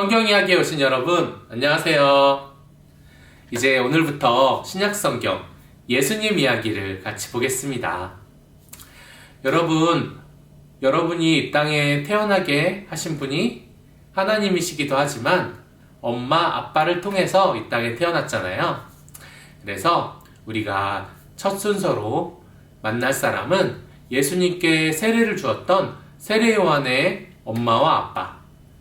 성경 이야기에 오신 여러분, 안녕하세요. 이제 오늘부터 신약 성경 예수님 이야기를 같이 보겠습니다. 여러분이 이 땅에 태어나게 하신 분이 하나님이시기도 하지만 엄마, 아빠를 통해서 이 땅에 태어났잖아요. 그래서 우리가 첫 순서로 만날 사람은 예수님께 세례를 주었던 세례 요한의 엄마와 아빠,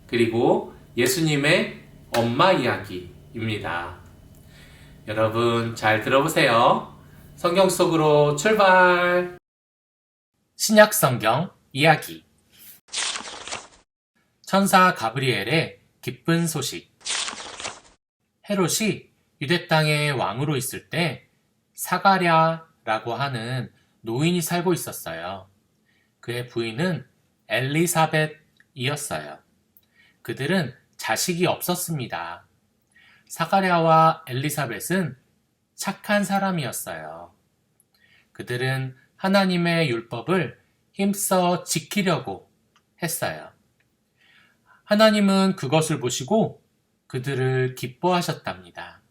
그리고 예수님의 엄마 이야기입니다. 여러분 잘 들어보세요. 성경 속으로 출발! 신약 성경 이야기. 천사 가브리엘의 기쁜 소식. 헤롯이 유대 땅의 왕으로 있을 때 사가랴라고 하는 노인이 살고 있었어요. 그의 부인은 엘리사벳이었어요. 그들은 자식이 없었습니다. 사가랴와 엘리사벳은 착한 사람이었어요. 그들은 하나님의 율법을 힘써 지키려고 했어요. 하나님은 그것을 보시고 그들을 기뻐하셨답니다.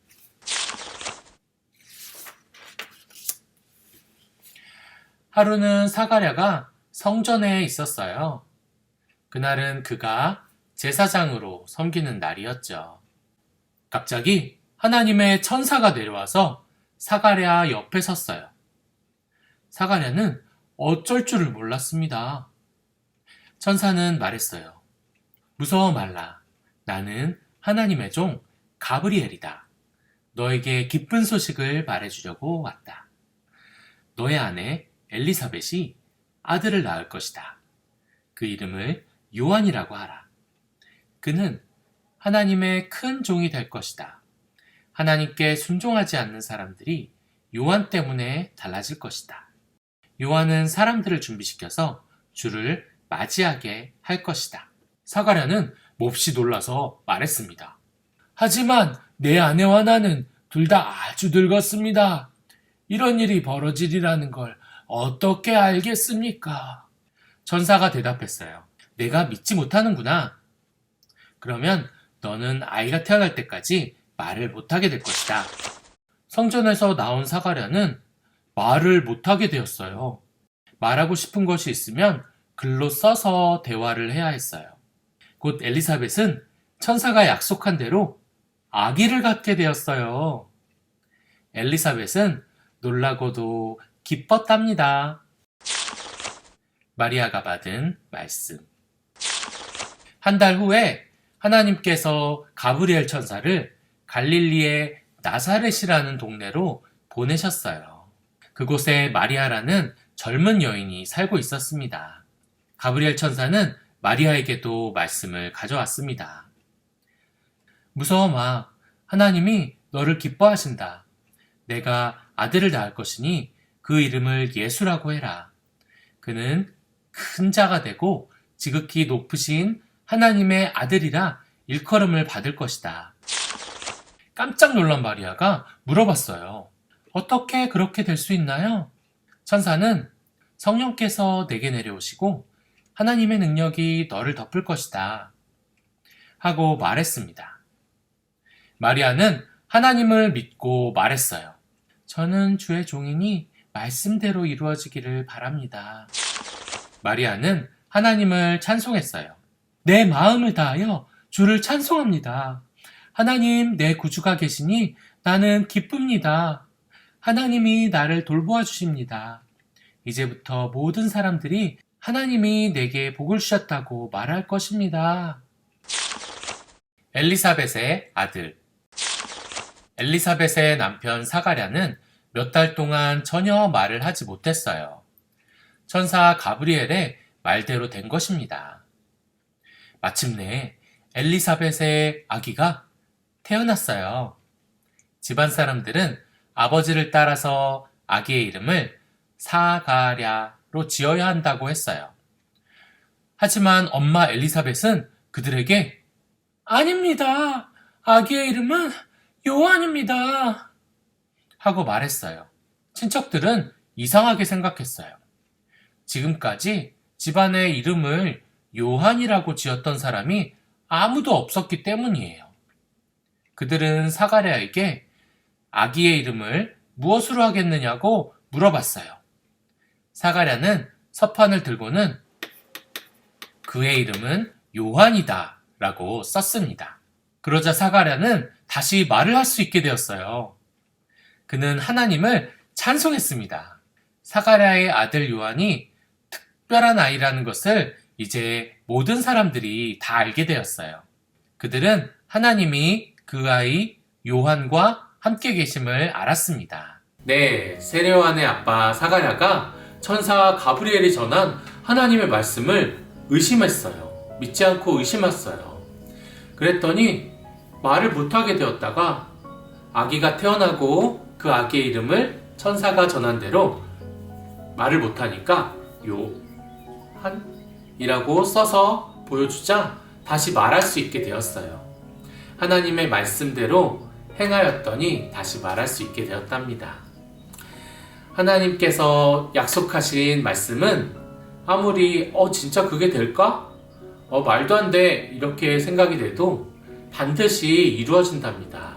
하루는 사가랴가 성전에 있었어요. 그날은 그가 제사장으로 섬기는 날이었죠. 갑자기 하나님의 천사가 내려와서 사가랴 옆에 섰어요. 사가랴는 어쩔 줄을 몰랐습니다. 천사는 말했어요. 무서워 말라. 나는 하나님의 종 가브리엘이다. 너에게 기쁜 소식을 말해주려고 왔다. 너의 아내 엘리사벳이 아들을 낳을 것이다. 그 이름을 요한이라고 하라. 그는 하나님의 큰 종이 될 것이다. 하나님께 순종하지 않는 사람들이 요한 때문에 달라질 것이다. 요한은 사람들을 준비시켜서 주를 맞이하게 할 것이다. 사가랴는 몹시 놀라서 말했습니다. 하지만 내 아내와 나는 둘 다 아주 늙었습니다. 이런 일이 벌어지리라는 걸 어떻게 알겠습니까? 천사가 대답했어요. 내가 믿지 못하는구나. 그러면 너는 아이가 태어날 때까지 말을 못하게 될 것이다. 성전에서 나온 사가랴는 말을 못하게 되었어요. 말하고 싶은 것이 있으면 글로 써서 대화를 해야 했어요. 곧 엘리사벳은 천사가 약속한 대로 아기를 갖게 되었어요. 엘리사벳은 놀라고도 기뻤답니다. 마리아가 받은 말씀. 한 달 후에 하나님께서 가브리엘 천사를 갈릴리의 나사렛이라는 동네로 보내셨어요. 그곳에 마리아라는 젊은 여인이 살고 있었습니다. 가브리엘 천사는 마리아에게도 말씀을 가져왔습니다. 무서워 마. 하나님이 너를 기뻐하신다. 내가 아들을 낳을 것이니 그 이름을 예수라고 해라. 그는 큰 자가 되고 지극히 높으신 하나님의 아들이라 일컬음을 받을 것이다. 깜짝 놀란 마리아가 물어봤어요. 어떻게 그렇게 될 수 있나요? 천사는 성령께서 내게 내려오시고 하나님의 능력이 너를 덮을 것이다. 하고 말했습니다. 마리아는 하나님을 믿고 말했어요. 저는 주의 종이니 말씀대로 이루어지기를 바랍니다. 마리아는 하나님을 찬송했어요. 내 마음을 다하여 주를 찬송합니다. 하나님 내 구주가 계시니 나는 기쁩니다. 하나님이 나를 돌보아 주십니다. 이제부터 모든 사람들이 하나님이 내게 복을 주셨다고 말할 것입니다. 엘리사벳의 아들. 엘리사벳의 남편 사가랴는 몇 달 동안 전혀 말을 하지 못했어요. 천사 가브리엘의 말대로 된 것입니다. 마침내 엘리사벳의 아기가 태어났어요. 집안 사람들은 아버지를 따라서 아기의 이름을 사가랴로 지어야 한다고 했어요. 하지만 엄마 엘리사벳은 그들에게 아닙니다. 아기의 이름은 요한입니다. 하고 말했어요. 친척들은 이상하게 생각했어요. 지금까지 집안의 이름을 요한이라고 지었던 사람이 아무도 없었기 때문이에요. 그들은 사가랴에게 아기의 이름을 무엇으로 하겠느냐고 물어봤어요. 사가랴는 서판을 들고는 그의 이름은 요한이다 라고 썼습니다. 그러자 사가랴는 다시 말을 할 수 있게 되었어요. 그는 하나님을 찬송했습니다. 사가랴의 아들 요한이 특별한 아이라는 것을 이제 모든 사람들이 다 알게 되었어요. 그들은 하나님이 그 아이 요한과 함께 계심을 알았습니다. 네, 세례요한의 아빠 사가랴가 천사 가브리엘이 전한 하나님의 말씀을 의심했어요. 믿지 않고 의심했어요. 그랬더니 말을 못하게 되었다가 아기가 태어나고 그 아기의 이름을 천사가 전한 대로 말을 못하니까 요한이라고 써서 보여주자 다시 말할 수 있게 되었어요. 하나님의 말씀대로 행하였더니 다시 말할 수 있게 되었답니다. 하나님께서 약속하신 말씀은 아무리 진짜 그게 될까? 말도 안 돼 이렇게 생각이 돼도 반드시 이루어진답니다.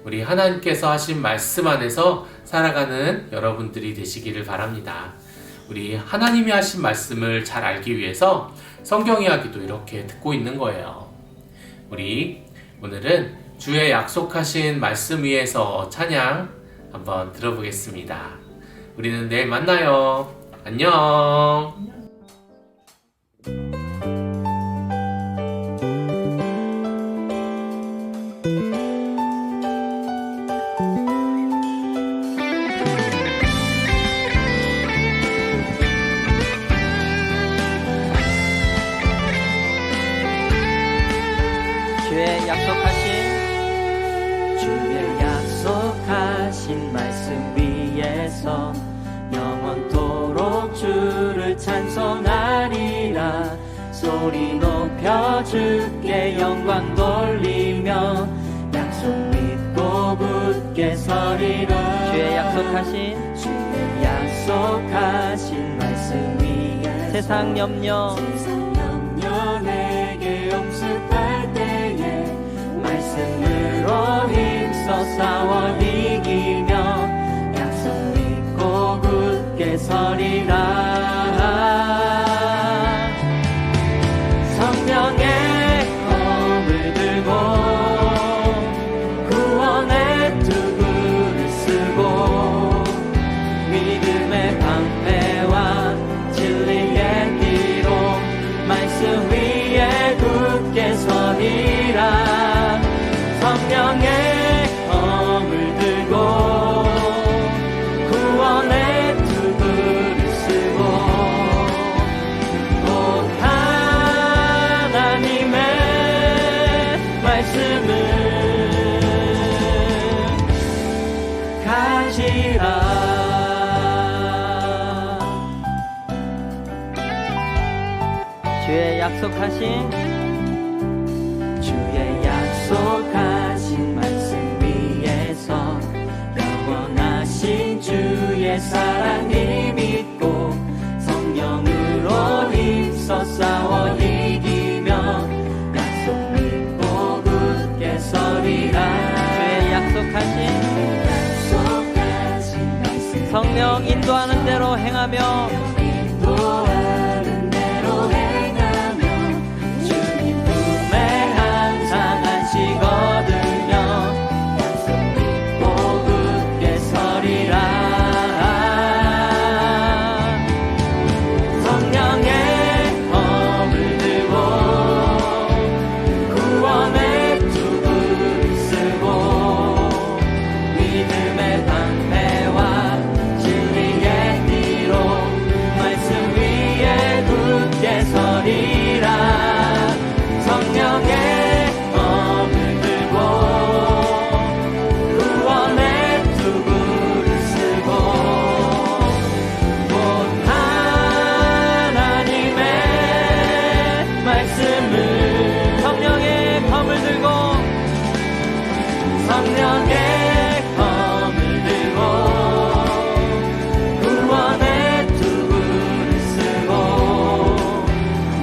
우리 하나님께서 하신 말씀 안에서 살아가는 여러분들이 되시기를 바랍니다. 우리 하나님이 하신 말씀을 잘 알기 위해서 성경 이야기도 이렇게 듣고 있는 거예요. 우리 오늘은 주의 약속하신 말씀 위에서 찬양 한번 들어보겠습니다. 우리는 내일 만나요. 안녕. 주의 약속하신 말씀 위에서 영원토록 주를 찬송하리라. 소리 높여 주께 영광 돌리며 약속 믿고 굳게 서리라. 주의 약속하신 말씀 위에 세상 염려 내게 엄습할 때에 말씀으로 힘써 싸워 이기며 약속 믿고 굳게 서리라. 성령의 검을 들고 구원의 투구를 쓰고 믿음의 방패와 진리의 띠로 말씀 위에 굳게 서리라. 성령의 검을 들고 구원의 투구를 쓰고 곧 하나님의 말씀을 가지라. 주의 약속하신 말씀 위에서 영원하신 주의 사랑을 믿고 성령으로 힘써 싸워 이기며 약속 믿고 굳게 서리라. 주의 약속하신 말씀 성령 인도하는 대로 행하며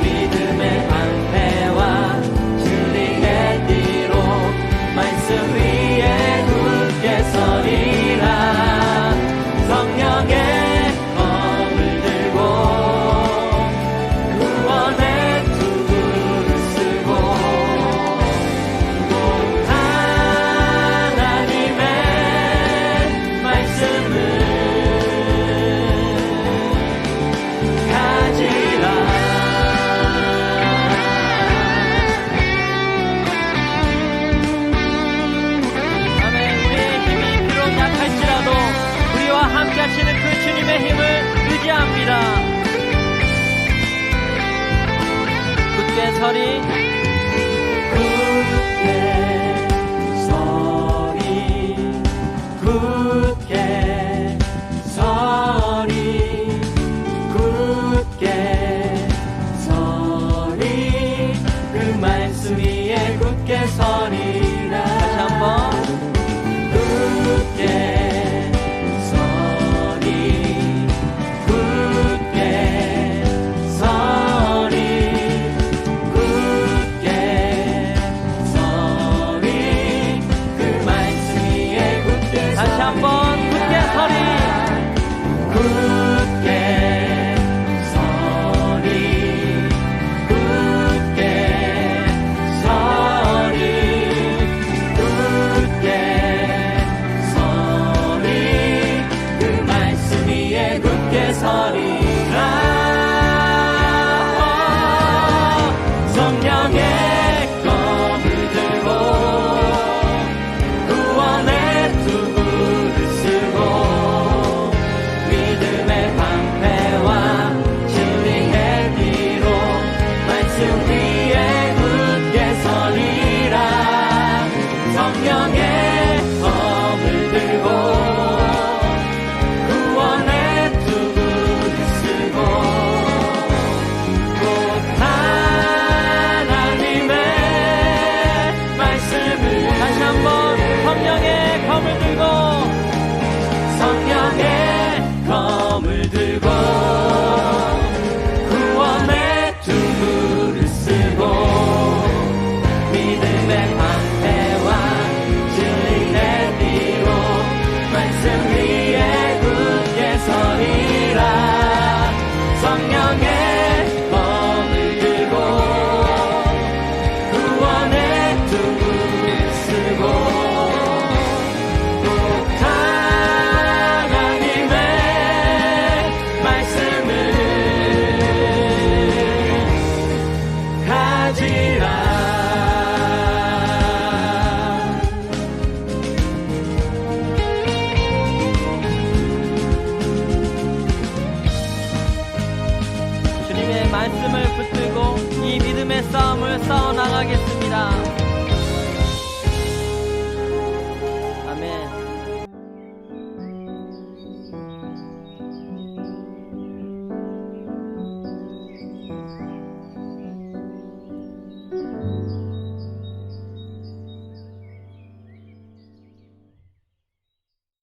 믿음의 방패와 서리 굳게 서리 굳게 서리 그 말씀 위에 굳게 서리라. 다시 한번 굳게 서리 굳게 서리 굳게 서리 그 말씀 위에 굳게 다시 한번 굳게 서리 굳게 서리 굳게 서리 굳게 서리 그 말씀 위에 굳게 서리라. 성령의 검을 들고 구원의 투구를 쓰고 믿음의 방패와 진리의 뒤로 말씀 위에 굳게 서리라. 성령의 검을 들고 구원의 투구를 쓰고 곧 하나님의 말씀을 다시 한번 성령의 검을 들고 성령의 검을 들고 구원의 투구를 쓰고 믿음의 방패와 진리의 뒤로 말씀 위에 굳게 서리라. 성령의 검을 들고 구원의 투구를 쓰고 곧 하나님의 말씀을 가지라. 주님의 말씀을 붙들고 이 믿음의 싸움을 싸워나가겠습니다.